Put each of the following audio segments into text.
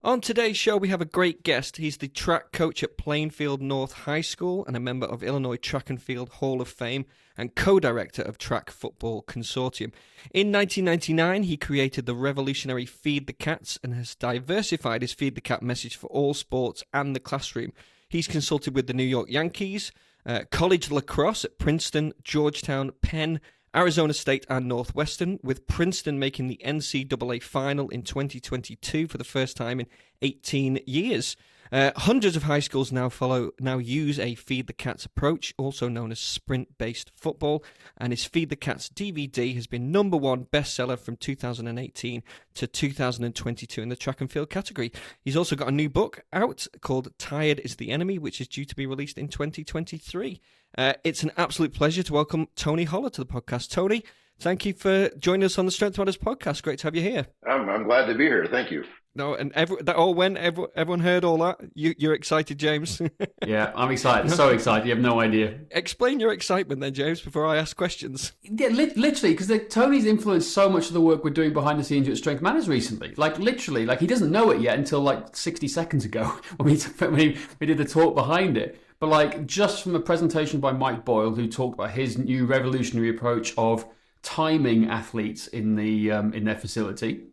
On today's show, we have a great guest. He's the track coach at Plainfield North High School and a member of Illinois Track and Field Hall of Fame and co-director of Track Football Consortium. In 1999, he created the revolutionary Feed the Cats and has diversified his Feed the Cat message for all sports and the classroom. He's consulted with the New York Yankees, college lacrosse at Princeton, Georgetown, Penn, Arizona State and Northwestern, with Princeton making the NCAA final in 2022 for the first time in 18 years. Hundreds of high schools now use a Feed the Cats approach, also known as sprint-based football, and his Feed the Cats DVD has been #1 bestseller from 2018 to 2022 in the track and field category. He's also got a new book out called Tired is the Enemy, which is due to be released in 2023. It's an absolute pleasure to welcome Tony Holler to the podcast. Tony, thank you for joining us on the Strength Matters podcast. Great to have you here. I'm glad to be here. Thank you. No, and everyone heard all that. You're excited, James. Yeah, I'm excited. So excited. You have no idea. Explain your excitement then, James, before I ask questions. Yeah, literally, because Tony's influenced so much of the work we're doing behind the scenes at Strength Matters recently. Literally, he doesn't know it yet until 60 seconds ago when we did the talk behind it. But just from a presentation by Mike Boyle, who talked about his new revolutionary approach of timing athletes in their facility.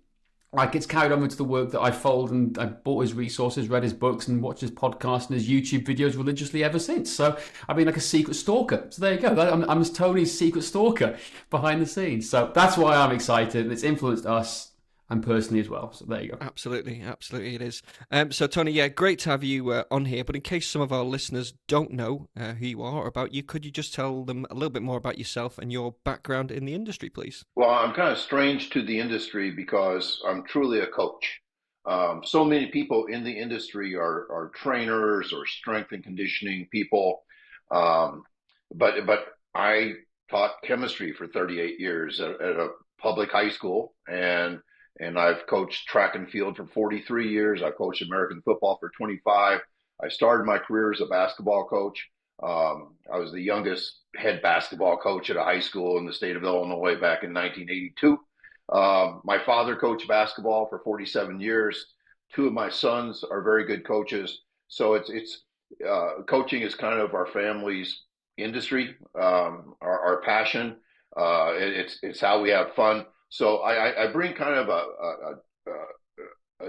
It's carried on into the work that I followed, and I bought his resources, read his books, and watched his podcast and his YouTube videos religiously ever since. So I've been like a secret stalker. So there you go. I'm Tony's secret stalker behind the scenes. So that's why I'm excited. It's influenced us and personally as well. So there you go. Absolutely it is. So Tony, yeah, great to have you on here. But in case some of our listeners don't know who you are or about you, could you just tell them a little bit more about yourself and your background in the industry, please? Well, I'm kind of strange to the industry because I'm truly a coach. So many people in the industry are trainers or strength and conditioning people. But I taught chemistry for 38 years at a public high school, and I've coached track and field for 43 years. I've coached American football for 25. I started my career as a basketball coach. I was the youngest head basketball coach at a high school in the state of Illinois back in 1982. My father coached basketball for 47 years. Two of my sons are very good coaches. So it's coaching is kind of our family's industry, our passion. It's how we have fun. So I bring kind of a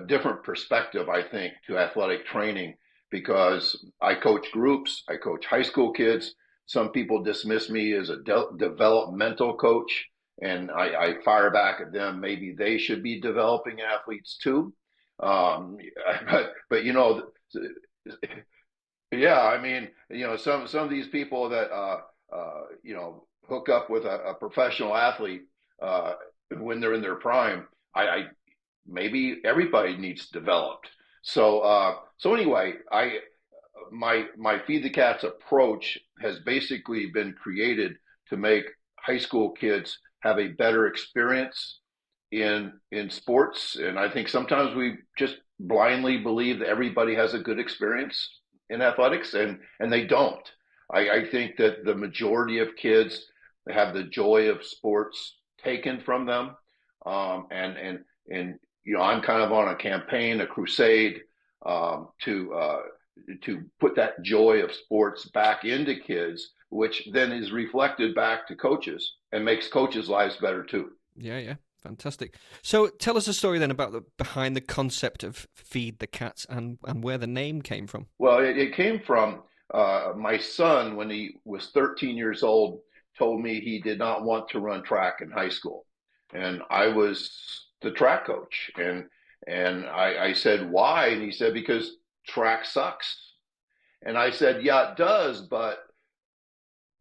different perspective, I think, to athletic training because I coach groups, I coach high school kids. Some people dismiss me as a developmental coach, and I fire back at them. Maybe they should be developing athletes too. But yeah, I mean, some of these people that hook up with a professional athlete when they're in their prime, I maybe everybody needs developed. So anyway, my Feed the Cats approach has basically been created to make high school kids have a better experience in sports. And I think sometimes we just blindly believe that everybody has a good experience in athletics, and they don't. I think that the majority of kids have the joy of sports taken from them, and I'm kind of on a campaign, a crusade to put that joy of sports back into kids, which then is reflected back to coaches and makes coaches' lives better too. Yeah, fantastic. So tell us a story then about behind the concept of Feed the Cats and where the name came from. Well, it came from my son when he was 13 years old. Told me he did not want to run track in high school. And I was the track coach. And I said, why? And he said, because track sucks. And I said, yeah, it does.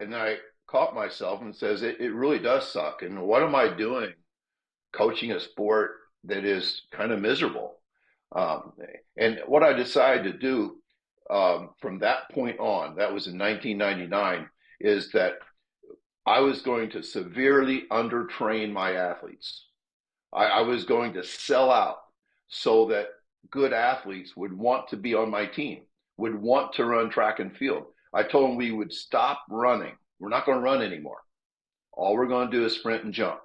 And I caught myself and says, it really does suck. And what am I doing coaching a sport that is kind of miserable? And what I decided to do from that point on, that was in 1999, is that I was going to severely undertrain my athletes. I was going to sell out so that good athletes would want to be on my team, would want to run track and field. I told them we would stop running. We're not going to run anymore. All we're going to do is sprint and jump.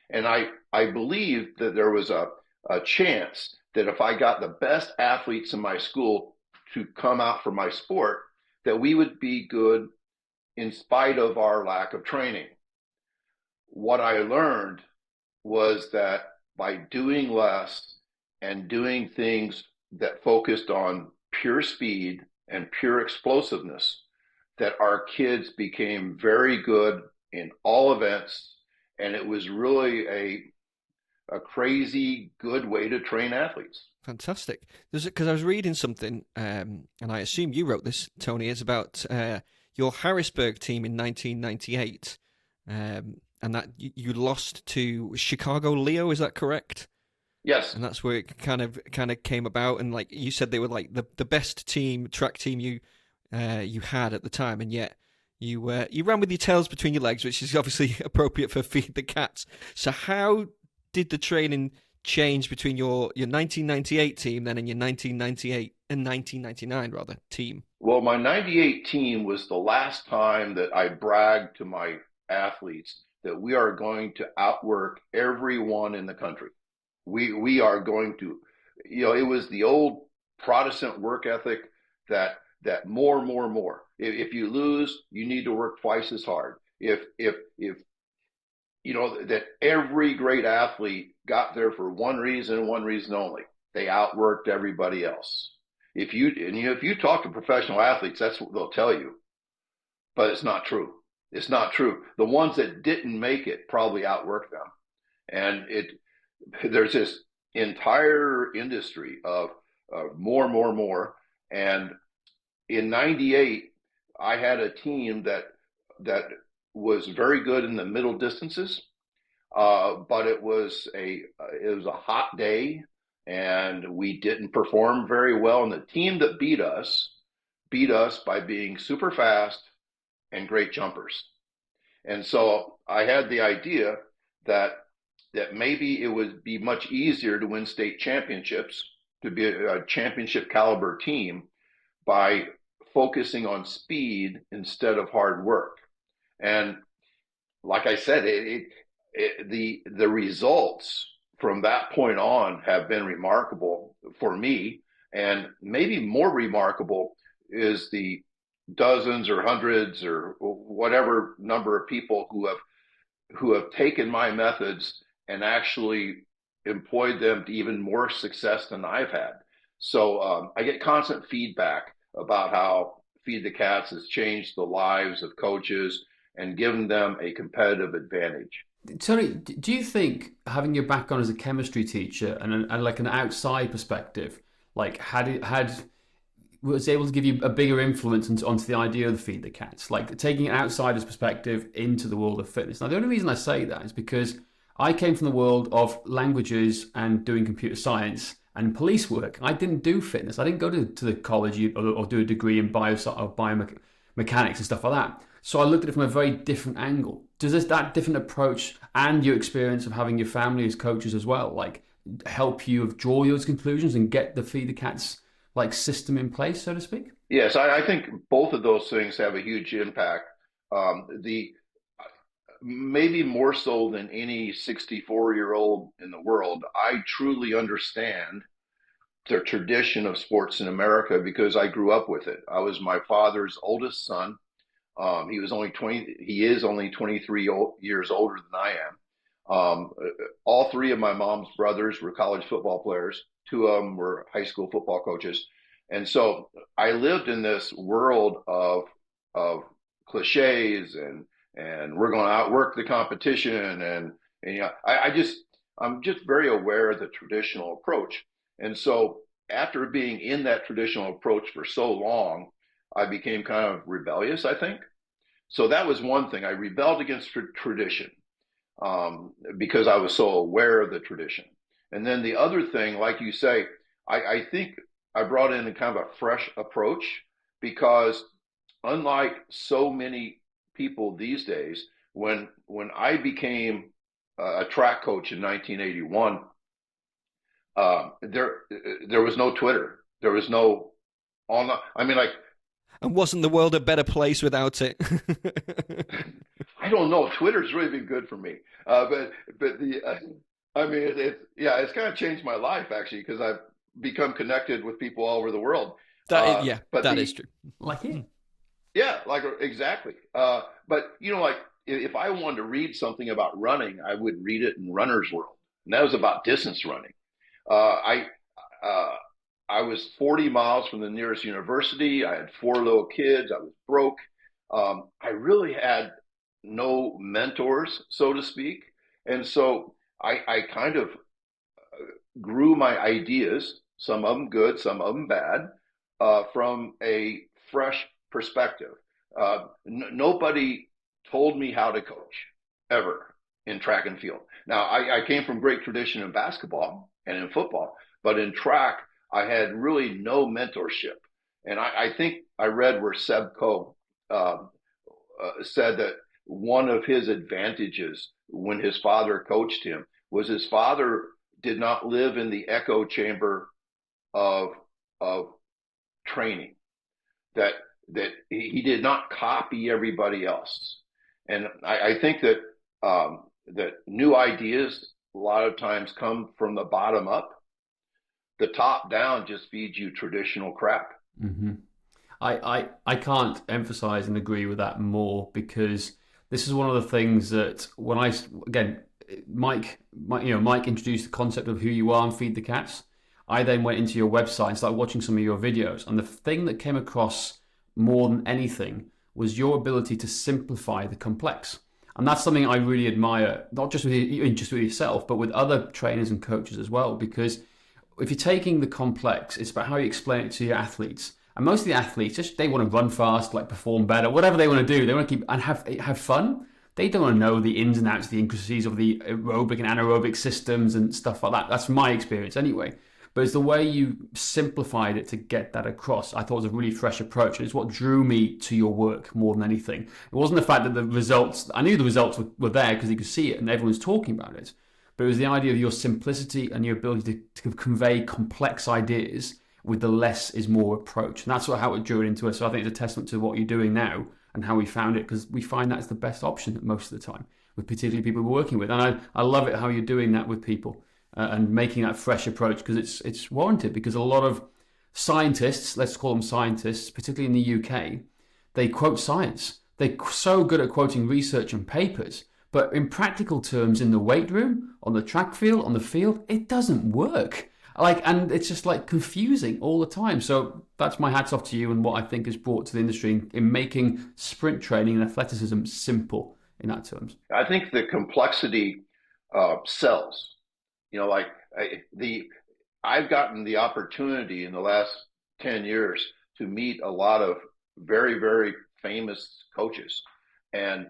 And I believed that there was a chance that if I got the best athletes in my school to come out for my sport, that we would be good in spite of our lack of training. What I learned was that by doing less and doing things that focused on pure speed and pure explosiveness, that our kids became very good in all events. And it was really a crazy good way to train athletes. Fantastic. Because I was reading something, and I assume you wrote this, Tony, is about your Harrisburg team in 1998, and that you lost to Chicago Leo. Is that correct? Yes. And that's where it kind of came about. And like you said, they were like the best track team you had at the time, and yet you ran with your tails between your legs, which is obviously appropriate for Feed the Cats. So how did the training change between your 1998 team then and your 1999 rather team? Well, my 98 team was the last time that I bragged to my athletes that we are going to outwork everyone in the country. We are going to, it was the old Protestant work ethic that more. If you lose, you need to work twice as hard. If that every great athlete got there for one reason only. They outworked everybody else. If you talk to professional athletes, that's what they'll tell you. But it's not true. It's not true. The ones that didn't make it probably outworked them. And there's this entire industry of more. And in 98, I had a team that was very good in the middle distances, but it was a hot day, and we didn't perform very well. And the team that beat us by being super fast and great jumpers. And so I had the idea that maybe it would be much easier to win state championships, to be a championship caliber team, by focusing on speed instead of hard work. And like I said, the results from that point on have been remarkable for me, and maybe more remarkable is the dozens or hundreds or whatever number of people who have taken my methods and actually employed them to even more success than I've had. So I get constant feedback about how Feed the Cats has changed the lives of coaches and given them a competitive advantage. Tony, do you think having your background as a chemistry teacher and like an outside perspective, like was able to give you a bigger influence onto the idea of the Feed the Cats, like taking an outsider's perspective into the world of fitness? Now, the only reason I say that is because I came from the world of languages and doing computer science and police work. I didn't do fitness. I didn't go to the college or do a degree in biomechanics and stuff like that. So I looked at it from a very different angle. Does that different approach and your experience of having your family as coaches as well, like help you draw those conclusions and get the Feed the Cats like system in place, so to speak? Yes, I think both of those things have a huge impact. Maybe more so than any 64-year-old in the world, I truly understand the tradition of sports in America because I grew up with it. I was my father's oldest son. He is only 23 years older than I am. All three of my mom's brothers were college football players. Two of them were high school football coaches. And so I lived in this world of cliches and we're going to outwork the competition. And I'm just very aware of the traditional approach. And so after being in that traditional approach for so long, I became kind of rebellious, I think. So that was one thing. I rebelled against tradition because I was so aware of the tradition. And then the other thing, like you say, I think I brought in a kind of a fresh approach because unlike so many people these days, when I became a track coach in 1981, there was no Twitter. There was no online. I mean, like, and wasn't the world a better place without it? I don't know. Twitter's really been good for me, but I mean, it's kind of changed my life actually because I've become connected with people all over the world. But That is true. Like it. yeah, like exactly. But like if I wanted to read something about running, I would read it in Runner's World, and that was about distance running. I uh, I was 40 miles from the nearest university. I had four little kids. I was broke. I really had no mentors, so to speak, and so I kind of grew my ideas, some of them good, some of them bad, from a fresh perspective. Nobody told me how to coach ever in track and field. Now, I came from great tradition in basketball and in football, but in track, I had really no mentorship. And I think I read where Seb Coe said that one of his advantages when his father coached him was his father did not live in the echo chamber of of training, that he did not copy everybody else. And I think that that new ideas a lot of times come from the bottom up. The top down just feeds you traditional crap. Mm-hmm. I can't emphasize and agree with that more, because this is one of the things that when I, again, Mike introduced the concept of who you are and feed the cats. I then went into your website and started watching some of your videos, and the thing that came across more than anything was your ability to simplify the complex. And that's something I really admire, not just with yourself, but with other trainers and coaches as well. Because if you're taking the complex, it's about how you explain it to your athletes. And most of the athletes, just they want to run fast, like perform better, whatever they want to do. They want to keep and have fun. They don't want to know the ins and outs, the intricacies of the aerobic and anaerobic systems and stuff like that. That's my experience anyway. But it's the way you simplified it to get that across. I thought was a really fresh approach. It's what drew me to your work more than anything. It wasn't the fact that the results, I knew the results were there because you could see it and everyone's talking about it. But it was the idea of your simplicity and your ability to convey complex ideas with the less is more approach. And that's how it drew it into us. So I think it's a testament to what you're doing now and how we found it, because we find that's the best option most of the time, with particularly people we're working with. And I love it how you're doing that with people. And making that fresh approach, because it's warranted, because a lot of scientists, let's call them scientists, particularly in the UK, they quote science. They're so good at quoting research and papers, but in practical terms, in the weight room, on the track field, on the field, it doesn't work. And it's just like confusing all the time. So that's my hats off to you and what I think has brought to the industry in making sprint training and athleticism simple in that terms. I think the complexity sells. Like I've gotten the opportunity in the last 10 years to meet a lot of very, very famous coaches. And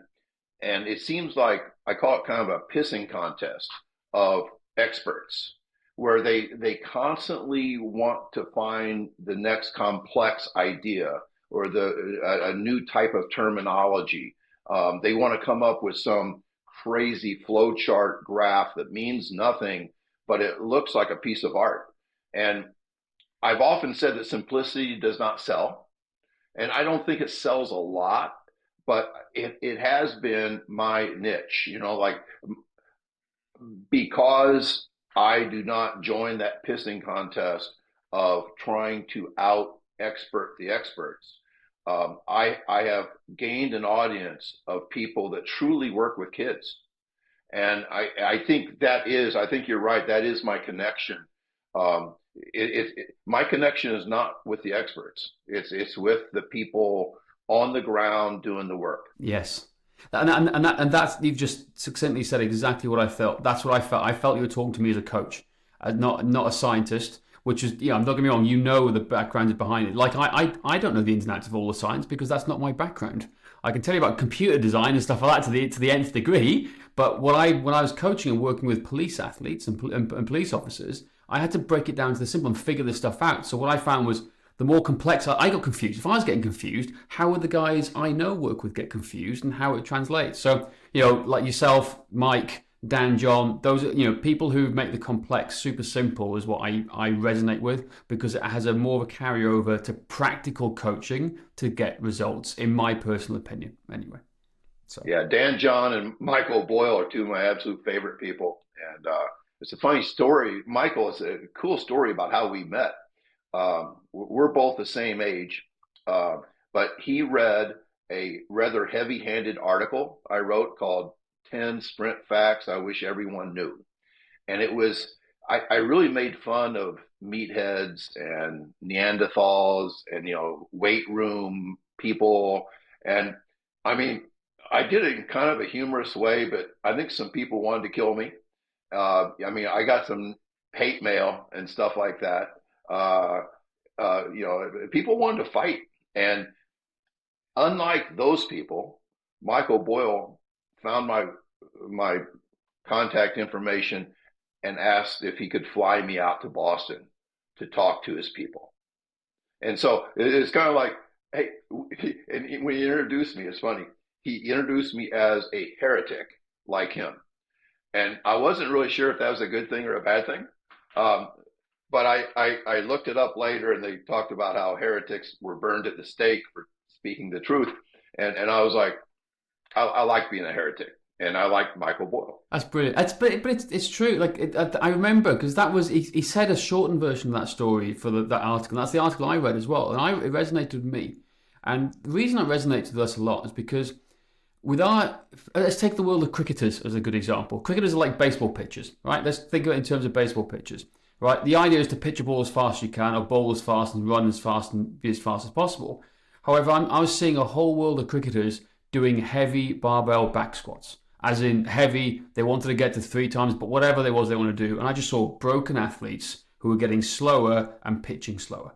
it seems like I call it kind of a pissing contest of experts, where they constantly want to find the next complex idea or a new type of terminology. They want to come up with some crazy flowchart graph that means nothing, but it looks like a piece of art. And I've often said that simplicity does not sell. And I don't think it sells a lot, but it has been my niche, like, because I do not join that pissing contest of trying to out expert the experts. I have gained an audience of people that truly work with kids. And I think I think you're right. That is my connection. My connection is not with the experts. It's with the people on the ground doing the work. Yes. And that's, you've just succinctly said exactly what I felt. That's what I felt. I felt you were talking to me as a coach, not a scientist. Which is, I'm not getting me wrong, the background behind it. Like I don't know the ins and outs of all the science, because that's not my background. I can tell you about computer design and stuff like that to the nth degree. But when I was coaching and working with police athletes and police officers, I had to break it down to the simple and figure this stuff out. So what I found was, the more complex, I got confused. If I was getting confused, how would the guys I know work with get confused, and how it translates? So, like yourself, Mike, Dan, John, those are, people who make the complex super simple is what I resonate with, because it has a more of a carryover to practical coaching to get results, in my personal opinion, anyway. So yeah, Dan, John, and Michael Boyle are two of my absolute favorite people, and it's a funny story. Michael, it's a cool story about how we met. We're both the same age, but he read a rather heavy-handed article I wrote called 10 Sprint Facts I Wish Everyone Knew. And it was, I really made fun of meatheads and Neanderthals and, weight room people. And I mean, I did it in kind of a humorous way, but I think some people wanted to kill me. I mean, I got some hate mail and stuff like that. People wanted to fight. And unlike those people, Michael Boyle found my contact information and asked if he could fly me out to Boston to talk to his people. And so it's kind of like, hey, and when he introduced me, it's funny. He introduced me as a heretic like him. And I wasn't really sure if that was a good thing or a bad thing. But I looked it up later, and they talked about how heretics were burned at the stake for speaking the truth. And I was like, I like being a heretic. And I like Michael Boyle. That's brilliant. But it's true. Like I remember, because that was he said a shortened version of that story for that article. And that's the article I read as well, and it resonated with me. And the reason it resonates with us a lot is because let's take the world of cricketers as a good example. Cricketers are like baseball pitchers, right? Let's think of it in terms of baseball pitchers, right? The idea is to pitch a ball as fast as you can, or bowl as fast and run as fast and be as fast as possible. However, I was seeing a whole world of cricketers doing heavy barbell back squats. As in heavy, they wanted to get to 3 times, but whatever they want to do. And I just saw broken athletes who were getting slower and pitching slower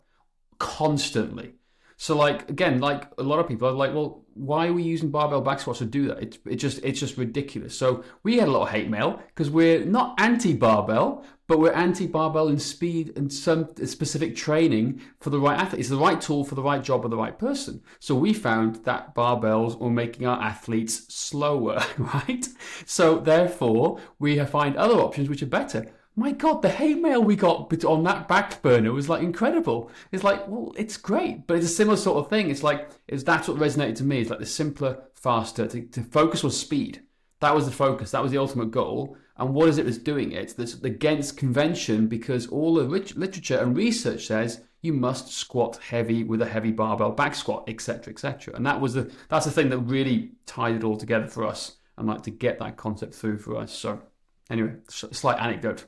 constantly. So again, like a lot of people are like, well, why are we using barbell back squats to do that? It's just ridiculous. So we had a lot of hate mail because we're not anti-barbell, but we're anti-barbell in speed and some specific training for the right athlete. It's the right tool for the right job of the right person. So we found that barbells were making our athletes slower, right? So therefore, we find other options which are better. My God, the hate mail we got on that back burner was incredible. It's well, it's great, but it's a similar sort of thing. That's what resonated to me. It's like the simpler, faster, to focus on speed. That was the focus. That was the ultimate goal. And what is it that's doing it? That's against convention, because all the literature and research says you must squat heavy with a heavy barbell back squat, etc., etc. And that's the thing that really tied it all together for us, and to get that concept through for us. So anyway, slight anecdote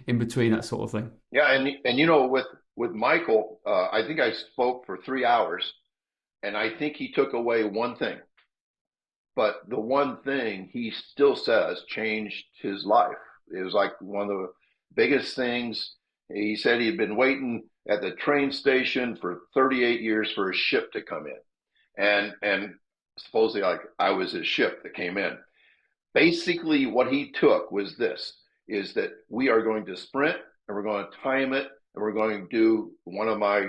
in between that sort of thing. Yeah, and with Michael, I think I spoke for 3 hours, and I think he took away one thing. But the one thing he still says changed his life. It was like one of the biggest things. He said he had been waiting at the train station for 38 years for a ship to come in. And supposedly I was his ship that came in. Basically what he took was is that we are going to sprint, and we're going to time it, and we're going to do one of my,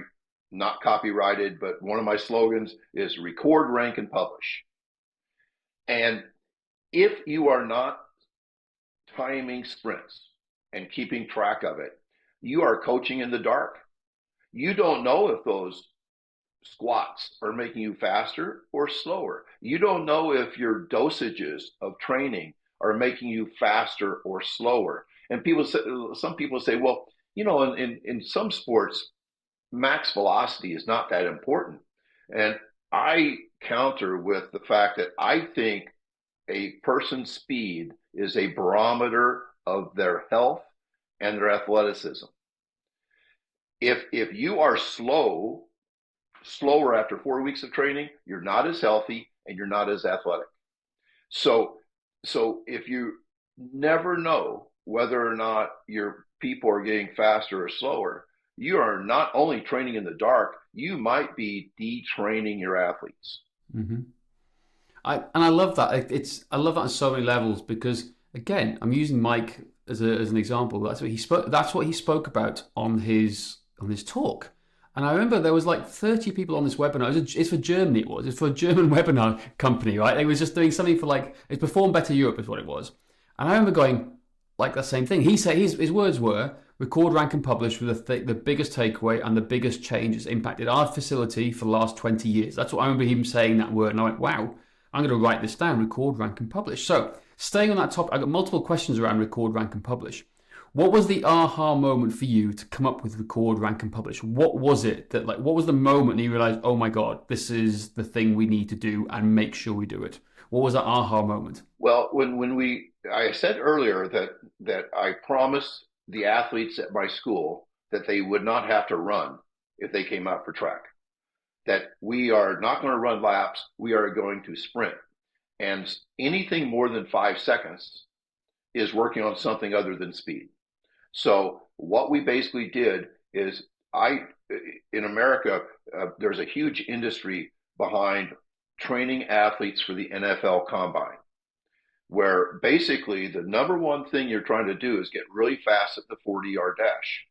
not copyrighted, but one of my slogans is record, rank, and publish. And if you are not timing sprints and keeping track of it, you are coaching in the dark. You don't know if those squats are making you faster or slower. You don't know if your dosages of training are making you faster or slower. And some people say, well, in some sports, max velocity is not that important. And I counter with the fact that I think a person's speed is a barometer of their health and their athleticism. If you are slower after 4 weeks of training, you're not as healthy and you're not as athletic. So if you never know whether or not your people are getting faster or slower, you are not only training in the dark, you might be detraining your athletes. Mm-hmm. I love that. I love that on so many levels, because again, I'm using Mike as an example. That's what he spoke about on his talk. And I remember there was 30 people on this webinar. It's for Germany. It's for a German webinar company, right? They was just doing something for it's Perform Better Europe is what it was. And I remember going the same thing. He said his words were, record, rank, and publish were the biggest takeaway and the biggest change that's impacted our facility for the last 20 years. That's what I remember him saying, that word. And I went, wow, I'm going to write this down, record, rank, and publish. So staying on that topic, I got multiple questions around record, rank, and publish. What was the aha moment for you to come up with record, rank, and publish? What was it that, like, what was the moment that you realized, oh my God, this is the thing we need to do and make sure we do it? What was that aha moment? Well, I said earlier that I promised the athletes at my school that they would not have to run if they came out for track. That we are not going to run laps, we are going to sprint. And anything more than 5 seconds is working on something other than speed. So what we basically did is in America, there's a huge industry behind training athletes for the NFL Combine, where basically the number one thing you're trying to do is get really fast at the 40-yard dash.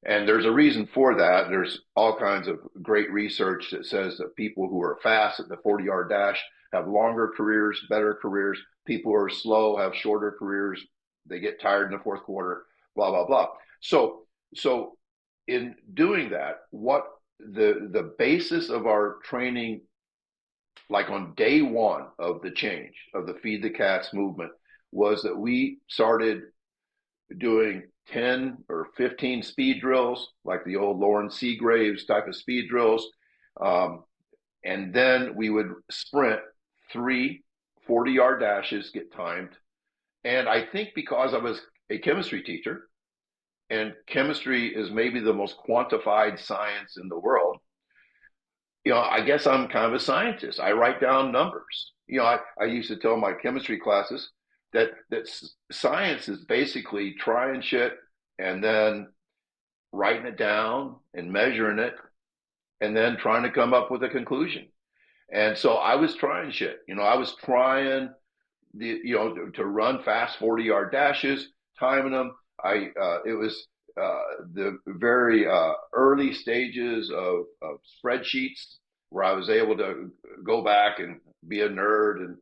And there's a reason for that. There's all kinds of great research that says that people who are fast at the 40-yard dash have longer careers, better careers. People who are slow have shorter careers. They get tired in the fourth quarter, blah, blah, blah. So in doing that, what the basis of our training, like on day one of the change of the Feed the Cats movement, was that we started doing 10 or 15 speed drills, like the old Lawrence Seagraves type of speed drills. And then we would sprint 3 40-yard dashes, get timed. And I think because I was a chemistry teacher, and chemistry is maybe the most quantified science in the world, I guess I'm kind of a scientist. I write down numbers. I used to tell my chemistry classes that science is basically trying shit and then writing it down and measuring it and then trying to come up with a conclusion. And so I was trying shit. I was trying to run fast 40-yard dashes, timing them. It was the very early stages of spreadsheets where I was able to go back and be a nerd and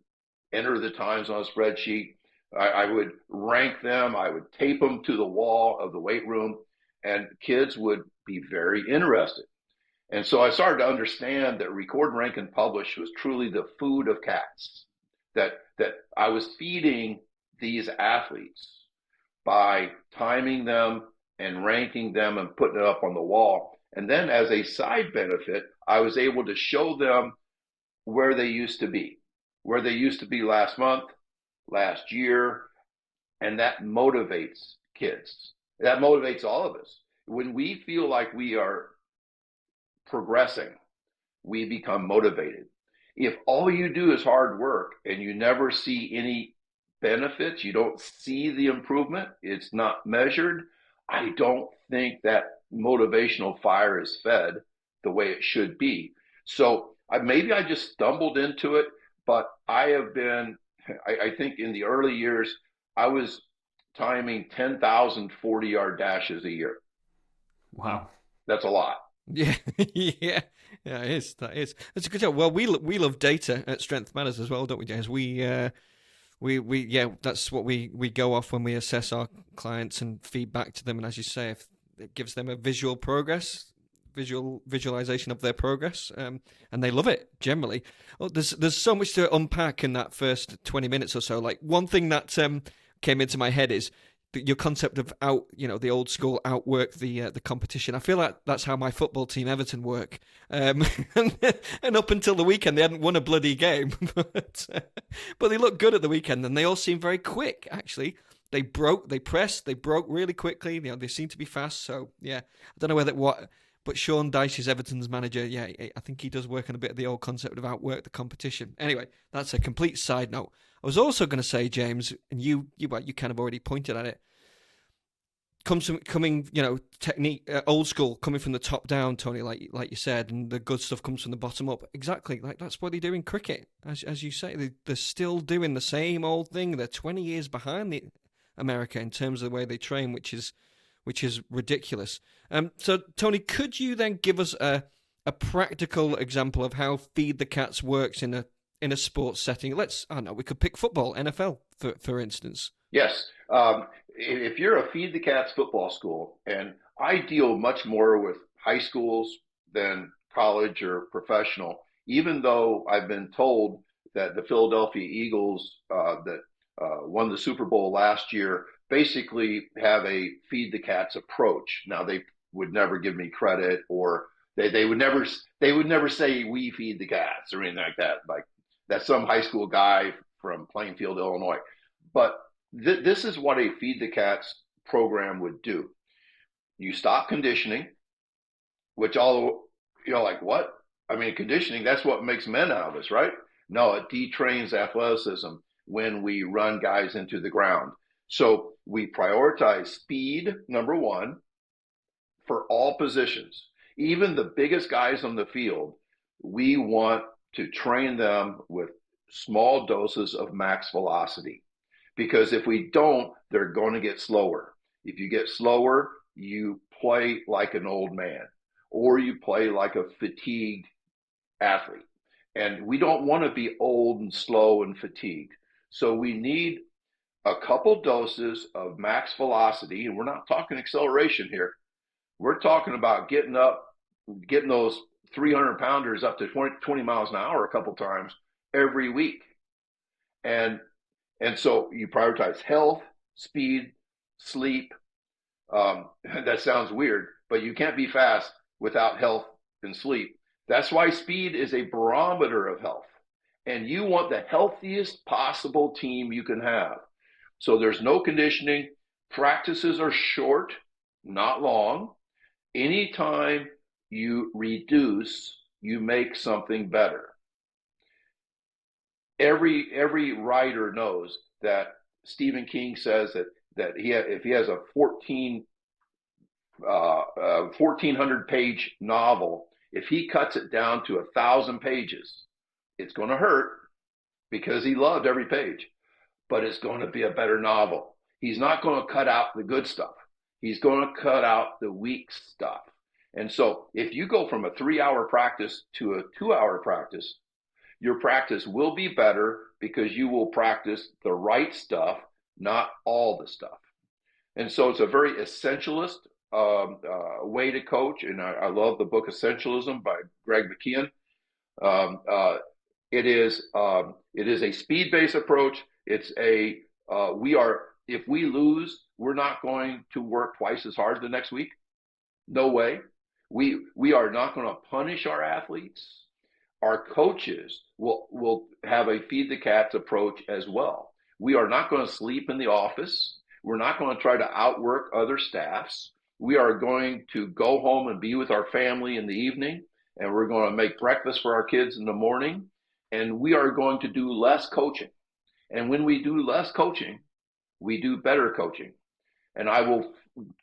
enter the times on a spreadsheet. I would rank them. I would tape them to the wall of the weight room, and kids would be very interested. And so I started to understand that record, rank, and publish was truly the food of cats, that I was feeding these athletes by timing them and ranking them and putting it up on the wall. And then as a side benefit, I was able to show them where they used to be last month, last year, and that motivates kids. That motivates all of us. When we feel like we are progressing, we become motivated. If all you do is hard work and you never see any benefits, you don't see the improvement, it's not measured, I don't think that motivational fire is fed the way it should be. So maybe I just stumbled into it, but I think in the early years, I was timing 10,000 40-yard dashes a year. Wow. That's a lot. Yeah, yeah, it is. That's a good job. Well, we love data at Strength Matters as well, don't we, James? We that's what we go off when we assess our clients and feedback to them. And as you say, if it gives them a visualization of their progress, and they love it generally. Oh, there's so much to unpack in that first 20 minutes or so. Like one thing that came into my head is your concept of the old school outwork the competition. I feel like that's how my football team Everton work. And up until the weekend, they hadn't won a bloody game, but they looked good at the weekend, and they all seemed very quick. Actually, they pressed, they broke really quickly. They seem to be fast. So yeah, I don't know but Sean Dyche's Everton's manager. Yeah, I think he does work on a bit of the old concept of outwork the competition. Anyway, that's a complete side note. I was also going to say, James, and you kind of already pointed at it, coming technique, old school, coming from the top down, Tony, like you said, and the good stuff comes from the bottom up. Exactly, like that's what they do in cricket, as you say. They're still doing the same old thing. They're 20 years behind America in terms of the way they train, which is ridiculous. So, Tony, could you then give us a practical example of how Feed the Cats works in a sports setting? We could pick football, NFL, for instance. Yes. If you're a Feed the Cats football school, and I deal much more with high schools than college or professional, even though I've been told that the Philadelphia Eagles that won the Super Bowl last year basically have a feed the cats approach. Now they would never give me credit, or they would never say we feed the cats or anything like that. Like that's some high school guy from Plainfield, Illinois. But this is what a feed the cats program would do. You stop conditioning, which all like what? I mean, conditioning, that's what makes men out of us, right? No, it detrains athleticism when we run guys into the ground. So we prioritize speed, number one, for all positions. Even the biggest guys on the field, we want to train them with small doses of max velocity. Because if we don't, they're going to get slower. If you get slower, you play like an old man, or you play like a fatigued athlete. And we don't want to be old and slow and fatigued. So we need a couple doses of max velocity, and we're not talking acceleration here. We're talking about getting those 300 pounders up to 20 miles an hour a couple times every week. And so you prioritize health, speed, sleep. That sounds weird, but you can't be fast without health and sleep. That's why speed is a barometer of health. And you want the healthiest possible team you can have. So there's no conditioning. Practices are short, not long. Anytime you reduce, you make something better. Every writer knows that Stephen King says that if he has a 1,400 page novel, if he cuts it down to 1,000 pages, it's going to hurt because he loved every page, but it's going to be a better novel. He's not going to cut out the good stuff. He's going to cut out the weak stuff. And so if you go from a 3-hour practice to a 2-hour practice, your practice will be better because you will practice the right stuff, not all the stuff. And so it's a very essentialist way to coach. And I love the book Essentialism by Greg McKeown. It is a speed-based approach. It's if we lose, we're not going to work twice as hard the next week. No way. We are not going to punish our athletes. Our coaches will have a feed the cats approach as well. We are not going to sleep in the office. We're not going to try to outwork other staffs. We are going to go home and be with our family in the evening, and we're going to make breakfast for our kids in the morning, and we are going to do less coaching. And when we do less coaching, we do better coaching. And I will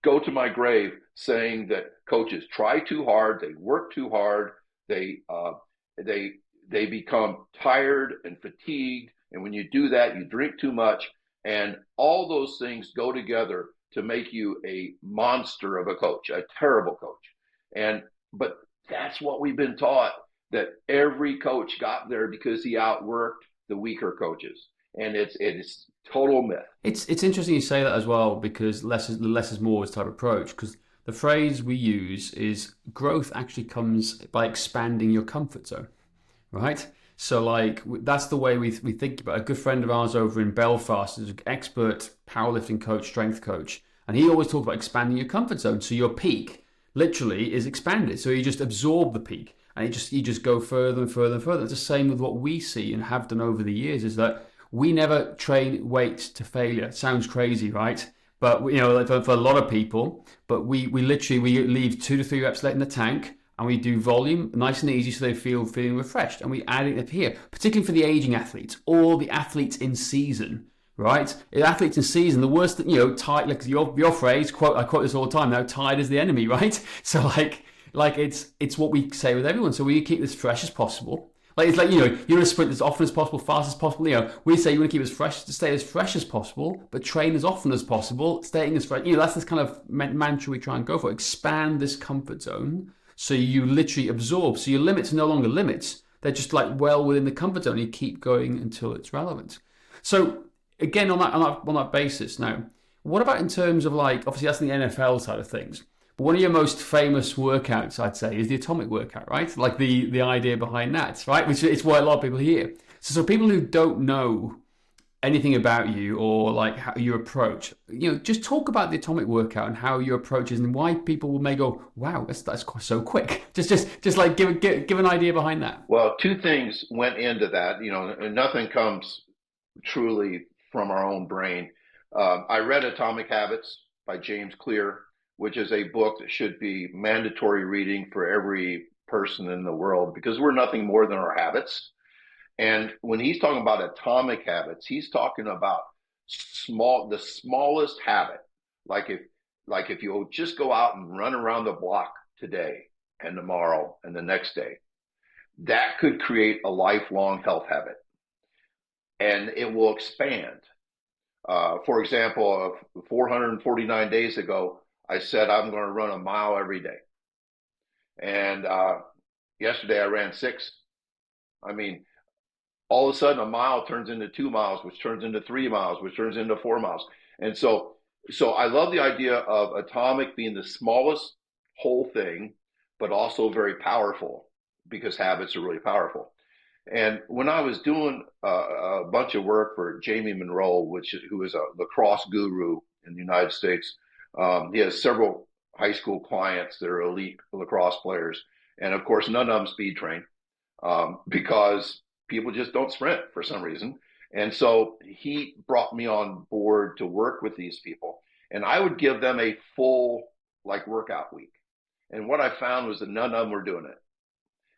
go to my grave saying that coaches try too hard, they work too hard, they become tired and fatigued, and when you do that, you drink too much, and all those things go together to make you a monster of a coach, a terrible coach. But that's what we've been taught, that every coach got there because he outworked the weaker coaches. And it's total myth. It's interesting you say that as well, because less is more is type of approach, because the phrase we use is growth actually comes by expanding your comfort zone, right? So like that's the way we think about it. A good friend of ours over in Belfast is an expert powerlifting coach, strength coach, and he always talks about expanding your comfort zone. So your peak literally is expanded. So you just absorb the peak and you just go further and further and further. It's the same with what we see and have done over the years, is that we never train weight to failure. It sounds crazy, right? But for a lot of people, but we leave 2 to 3 reps left in the tank, and we do volume nice and easy so they feeling refreshed, and we add it up here, particularly for the aging athletes or the athletes in season, right? Athletes in season, the worst, tight, like your phrase, I quote this all the time now, tired is the enemy, right? So like it's what we say with everyone. So we keep this fresh as possible. Like it's like, you're going to sprint as often as possible, fast as possible. We say you want to keep as fresh, to stay as fresh as possible, but train as often as possible, staying as fresh. That's this kind of mantra we try and go for. Expand this comfort zone so you literally absorb. So your limits are no longer limits. They're just like well within the comfort zone. You keep going until it's relevant. So again, on that basis now, what about in terms of like, obviously that's the NFL side of things. But one of your most famous workouts, I'd say, is the atomic workout, right? Like the idea behind that, right? Which is what a lot of people hear. So people who don't know anything about you or like how your approach, just talk about the atomic workout and how your approach is and why people may go, wow, that's so quick. Just like give an idea behind that. Well, two things went into that. And nothing comes truly from our own brain. I read Atomic Habits by James Clear, which is a book that should be mandatory reading for every person in the world because we're nothing more than our habits. And when he's talking about atomic habits, he's talking about the smallest habit. Like if you just go out and run around the block today and tomorrow and the next day, that could create a lifelong health habit, and it will expand. For example, 449 days ago, I said I'm going to run a mile every day, and yesterday I ran 6. I mean, all of a sudden a mile turns into 2 miles, which turns into 3 miles, which turns into 4 miles. And so I love the idea of atomic being the smallest whole thing, but also very powerful because habits are really powerful. And when I was doing a bunch of work for Jamie Monroe, who is a lacrosse guru in the United States, he has several high school clients that are elite lacrosse players. And of course, none of them speed train because people just don't sprint for some reason. And so he brought me on board to work with these people. And I would give them a full workout week. And what I found was that none of them were doing it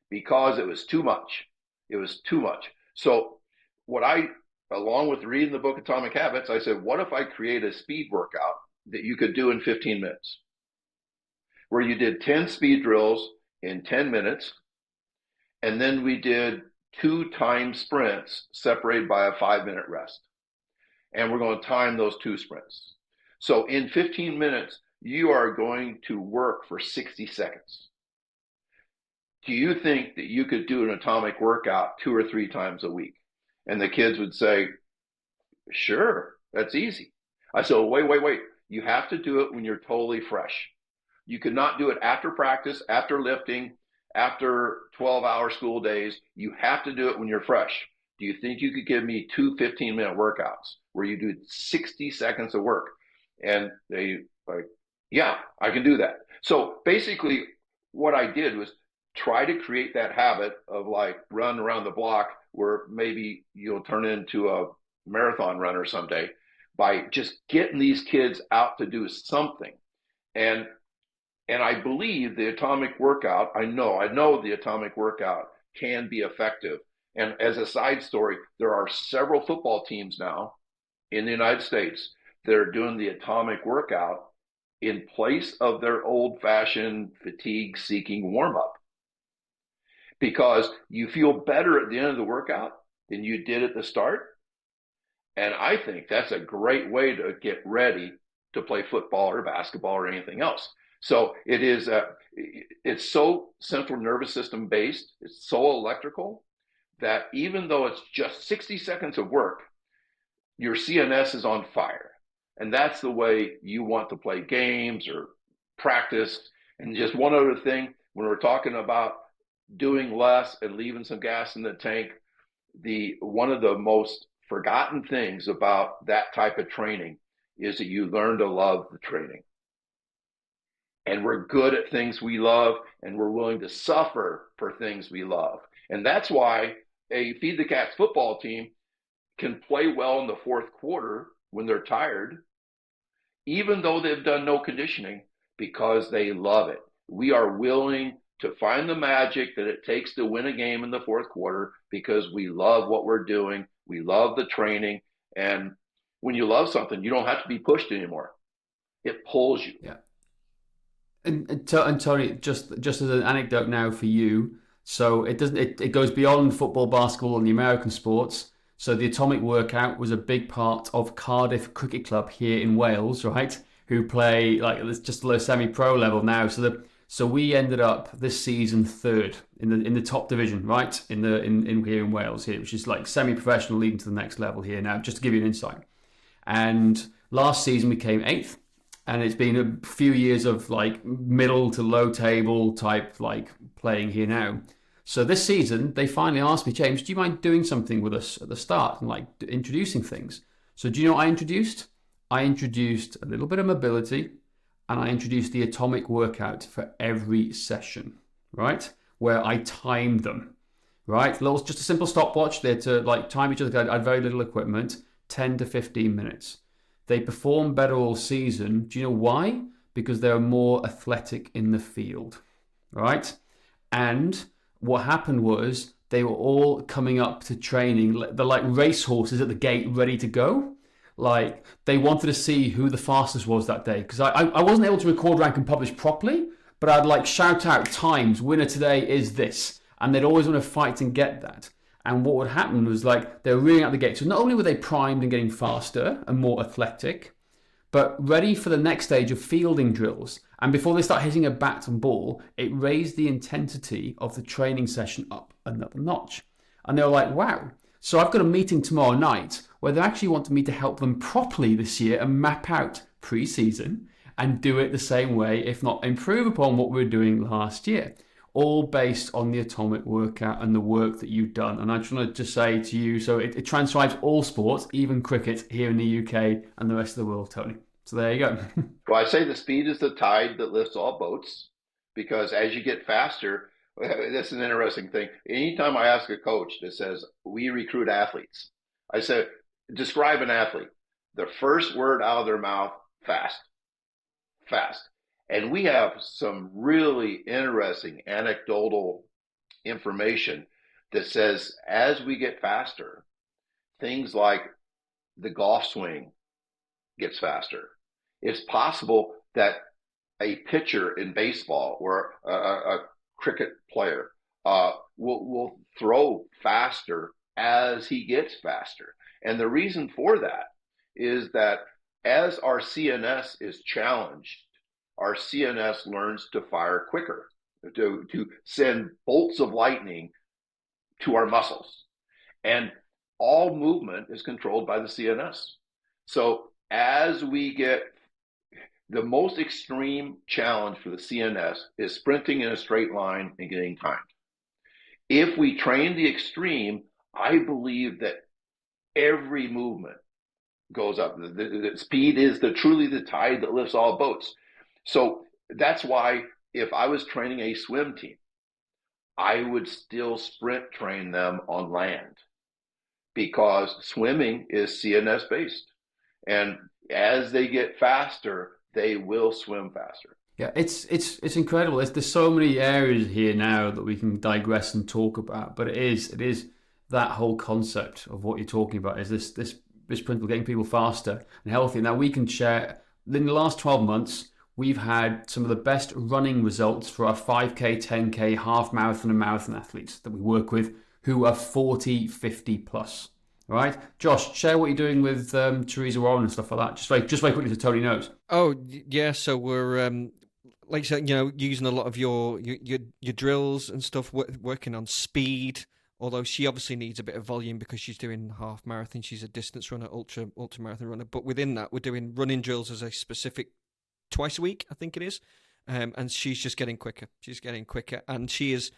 because it was too much. It was too much. So along with reading the book Atomic Habits, I said, what if I create a speed workout that you could do in 15 minutes? Where you did 10 speed drills in 10 minutes, and then we did 2 time sprints separated by a 5-minute rest. And we're going to time those 2 sprints. So in 15 minutes, you are going to work for 60 seconds. Do you think that you could do an atomic workout 2 or 3 times a week? And the kids would say, sure, that's easy. I said, wait. You have to do it when you're totally fresh. You could not do it after practice, after lifting, after 12-hour school days. You have to do it when you're fresh. Do you think you could give me 2 15-minute workouts where you do 60 seconds of work? And they yeah, I can do that. So basically what I did was try to create that habit of run around the block where maybe you'll turn into a marathon runner someday by just getting these kids out to do something. And I believe the atomic workout, I know the atomic workout can be effective. And as a side story, there are several football teams now in the United States that are doing the atomic workout in place of their old-fashioned fatigue-seeking warm-up. Because you feel better at the end of the workout than you did at the start. And I think that's a great way to get ready to play football or basketball or anything else. So it's so central nervous system based, it's so electrical that even though it's just 60 seconds of work, your CNS is on fire. And that's the way you want to play games or practice. And just one other thing, when we're talking about doing less and leaving some gas in the tank, one of the most forgotten things about that type of training is that you learn to love the training. And we're good at things we love, and we're willing to suffer for things we love. And that's why a Feed the Cats football team can play well in the fourth quarter when they're tired, even though they've done no conditioning, because they love it. We are willing to find the magic that it takes to win a game in the fourth quarter because we love what we're doing. We love the training. And when you love something, you don't have to be pushed anymore. It pulls you. Yeah. And Tony, just as an anecdote now for you, so it goes beyond football, basketball, and the American sports. So the atomic workout was a big part of Cardiff Cricket Club here in Wales, right? Who play just below semi-pro level now. So we ended up this season 3rd in the top division, right? In here in Wales here, which is semi-professional leading to the next level here now. Just to give you an insight. And last season we came 8th. And it's been a few years of middle to low table type playing here now. So this season, they finally asked me, James, do you mind doing something with us at the start and like introducing things? So do you know what I introduced? I introduced a little bit of mobility, and I introduced the atomic workout for every session, right? Where I timed them, right? Just a simple stopwatch. They're to like time each other. I had very little equipment, 10 to 15 minutes. They perform better all season. Do you know why? Because they're more athletic in the field, right? And what happened was they were all coming up to training. They're like racehorses at the gate, ready to go. Like they wanted to see who the fastest was that day. Because I wasn't able to record, rank, and publish properly, but I'd like shout out times, winner today is this. And they'd always want to fight and get that. And what would happen was like they were reeling out the gate. So not only were they primed and getting faster and more athletic, but ready for the next stage of fielding drills. And before they start hitting a bat and ball, it raised the intensity of the training session up another notch. And they were like, wow. So I've got a meeting tomorrow night where they actually wanted me to help them properly this year and map out pre-season and do it the same way, if not improve upon what we were doing last year. All based on the atomic workout and the work that you've done. And I just want to say to you, so it transcribes all sports, even cricket here in the UK and the rest of the world, Tony. So there you go. Well, I say the speed is the tide that lifts all boats, because as you get faster, that's an interesting thing. Anytime I ask a coach that says, we recruit athletes, I say, describe an athlete. The first word out of their mouth, fast, fast. And we have some really interesting anecdotal information that says as we get faster, things like the golf swing gets faster. It's possible that a pitcher in baseball or a cricket player will throw faster as he gets faster. And the reason for that is that as our CNS is challenged, our CNS learns to fire quicker, to send bolts of lightning to our muscles. And all movement is controlled by the CNS. So as we get, the most extreme challenge for the CNS is sprinting in a straight line and getting timed. If we train the extreme, I believe that every movement goes up. The speed is truly the tide that lifts all boats. So that's why if I was training a swim team, I would still sprint train them on land, because swimming is CNS based. And as they get faster, they will swim faster. Yeah, it's incredible. There's so many areas here now that we can digress and talk about, but it is that whole concept of what you're talking about is this principle, getting people faster and healthier. Now we can share, in the last 12 months, we've had some of the best running results for our 5K, 10K, half marathon and marathon athletes that we work with who are 40, 50 plus. All right, Josh, share what you're doing with Teresa Warren and stuff like that. Just very quickly so Tony knows. Oh yeah, so we're like I said, using a lot of your drills and stuff, working on speed. Although she obviously needs a bit of volume because she's doing half marathon, she's a distance runner, ultra marathon runner. But within that, we're doing running drills as a specific twice a week, I think it is, and she's just getting quicker. She's getting quicker, and she is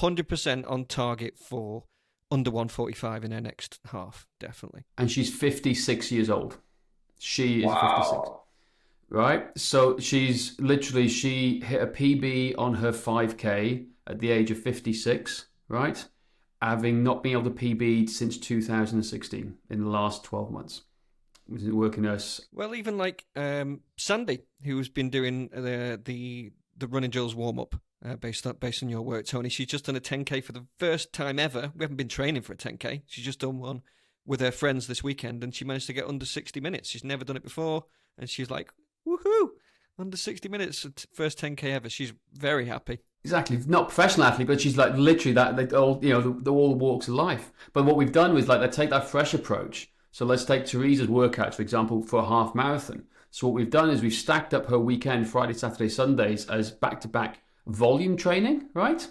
100% on target for under 145 in her next half, definitely. And she's 56 years old. She is Wow. 56. Right? So she hit a PB on her 5K at the age of 56, right? Having not been able to PB since 2016 in the last 12 months. Working us. Well, even like Sandy, who's been doing the running drills warm up based on your work, Tony. She's just done a 10K for the first time ever. We haven't been training for a 10K. She's just done one with her friends this weekend, and she managed to get under 60 minutes. She's never done it before, and she's like, woohoo! Under 60 minutes, first 10K ever. She's very happy. Exactly, not professional athlete, but she's like literally that. Like all all walks of life. But what we've done was like they take that fresh approach. So let's take Teresa's workouts, for example, for a half marathon. So what we've done is we've stacked up her weekend, Friday, Saturday, Sundays, as back-to-back volume training, right?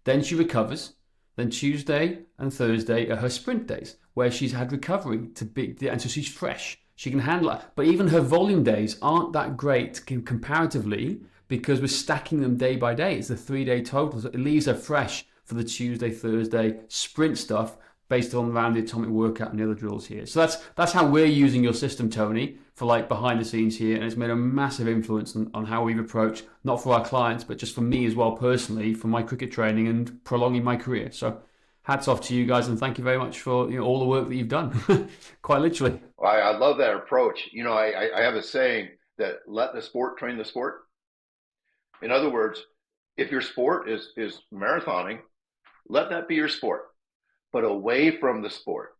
Then she recovers. Then Tuesday and Thursday are her sprint days, where she's had recovery and so she's fresh. She can handle it. But even her volume days aren't that great comparatively because we're stacking them day by day. It's a 3-day total. So it leaves her fresh for the Tuesday, Thursday sprint stuff based on around the atomic workout and the other drills here. So that's how we're using your system, Tony, for like behind the scenes here, and it's made a massive influence on how we've approached, not for our clients, but just for me as well personally, for my cricket training and prolonging my career. So hats off to you guys, and thank you very much for all the work that you've done, quite literally. I love that approach. I have a saying that let the sport train the sport. In other words, if your sport is marathoning, let that be your sport. But away from the sport.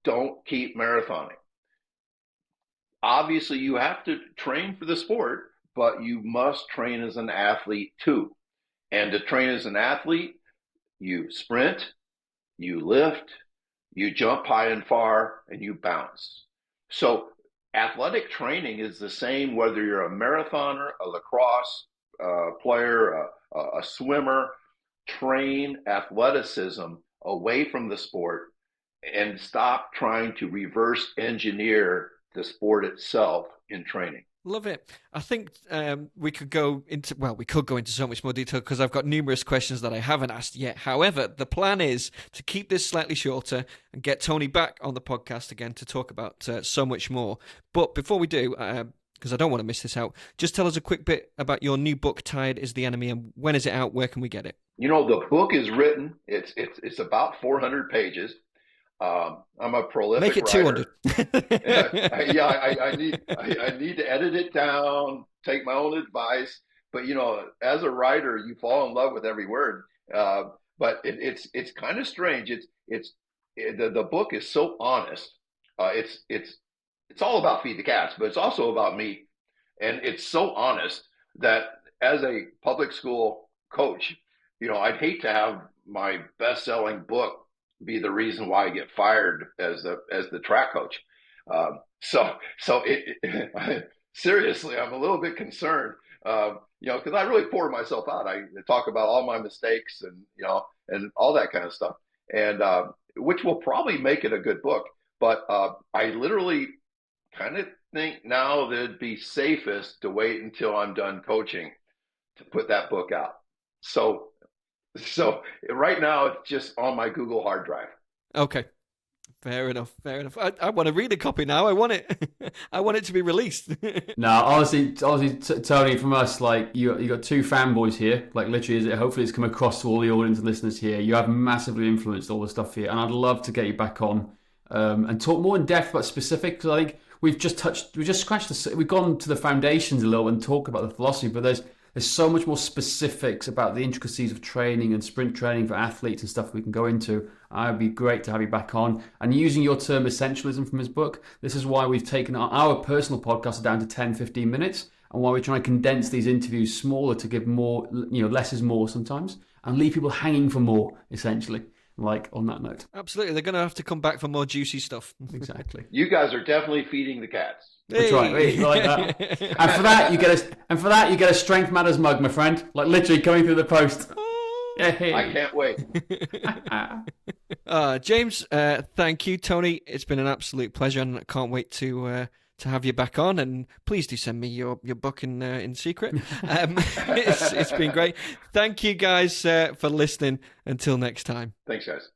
Don't keep marathoning. Obviously, you have to train for the sport, but you must train as an athlete too. And to train as an athlete, you sprint, you lift, you jump high and far, and you bounce. So athletic training is the same whether you're a marathoner, a lacrosse player, a swimmer. Train athleticism away from the sport and stop trying to reverse engineer the sport itself in training. Love it. I think we could go into so much more detail because I've got numerous questions that I haven't asked yet. However, the plan is to keep this slightly shorter and get Tony back on the podcast again to talk about so much more. But before we do, because I don't want to miss this out, just tell us a quick bit about your new book, Tired is the Enemy, and when is it out? Where can we get it? The book is written. It's about 400 pages. I'm a prolific Make it writer. 200. I need to edit it down, take my own advice. But as a writer, you fall in love with every word. But it's kind of strange. The book is so honest. It's all about feed the cats, but it's also about me, and it's so honest that as a public school coach, I'd hate to have my best-selling book be the reason why I get fired as the track coach. Seriously, I'm a little bit concerned, because I really pour myself out. I talk about all my mistakes and all that kind of stuff, and which will probably make it a good book. But I literally kind of think now that it'd be safest to wait until I'm done coaching to put that book out. So right now it's just on my Google hard drive. Okay. Fair enough. I want to read a copy now. I want it. I want it to be released. No, honestly, Tony, from us, like you got two fanboys here. Like literally, hopefully it's come across to all the audience and listeners here. You have massively influenced all the stuff here, and I'd love to get you back on and talk more in depth about specifics. I think we've just scratched we've gone to the foundations a little and talk about the philosophy, but there's so much more specifics about the intricacies of training and sprint training for athletes and stuff we can go into. It'd be great to have you back on. And using your term essentialism from his book, this is why we've taken our personal podcast down to 10, 15 minutes, and why we're trying to condense these interviews smaller to give more, less is more sometimes, and leave people hanging for more, essentially. Like on that note. Absolutely. They're going to have to come back for more juicy stuff. Exactly. You guys are definitely feeding the cats. That's right. We like that. And for that you get a Strength Matters mug, my friend. Like literally coming through the post. Hey. I can't wait. James, thank you. Tony, it's been an absolute pleasure, and I can't wait to have you back on. And please do send me your book in secret. It's been great. Thank you guys for listening. Until next time. Thanks, guys.